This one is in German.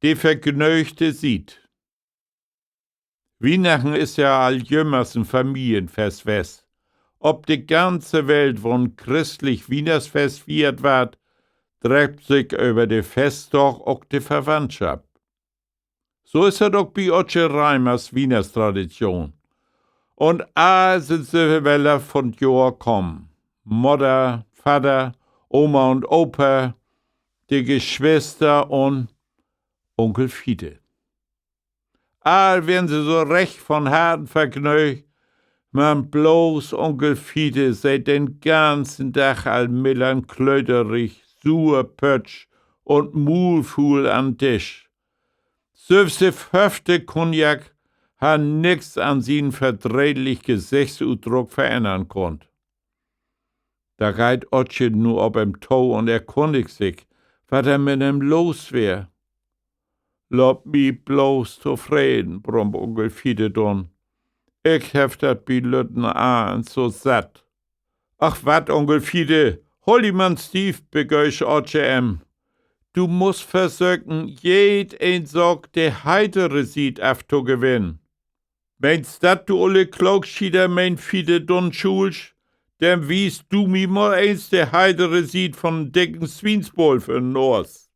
Die vergnügte sieht. Weihnachten ist ja alljömmers ein Familienfest west. Ob die ganze Welt, wo ein christlich Weihnachtsfest feiert wird, treibt sich über die Festtag auch die Verwandtschaft. So ist es auch bei Otsche Reimers Weihnachtstradition. Und sind sie Welle von Jahr kommen. Mutter, Vater, Oma und Opa, die Geschwister und Onkel Fiete. Werden sie so recht von Herzen vergnügt, man bloß Onkel Fiete seit den ganzen Tag all melanklöterig, Pötsch und Mulfuhl an Tisch. Selbst der 5. Cognac hat nix an seinen verdrehtlich Gesichtsausdruck verändern konnt. Da geht Otsche nur ob im Tau und erkundigt sich, was mit ihm los wär. Lob mi bloß zufrieden, brummt Onkel Fiete dann. Ich hef dat bi Lütten an so satt. Ach wat, Onkel Fiete, hol die man Steve begeusch Otsche. Du musst versuchen, jed ein Sorg de heitere Sied afto gewinnen. Meinst dat du alle Klogschieder mein Fiete dun schulsch? Dann wiest du mi mal eins de heitere Sied von dicken Zwiensbol für Nors.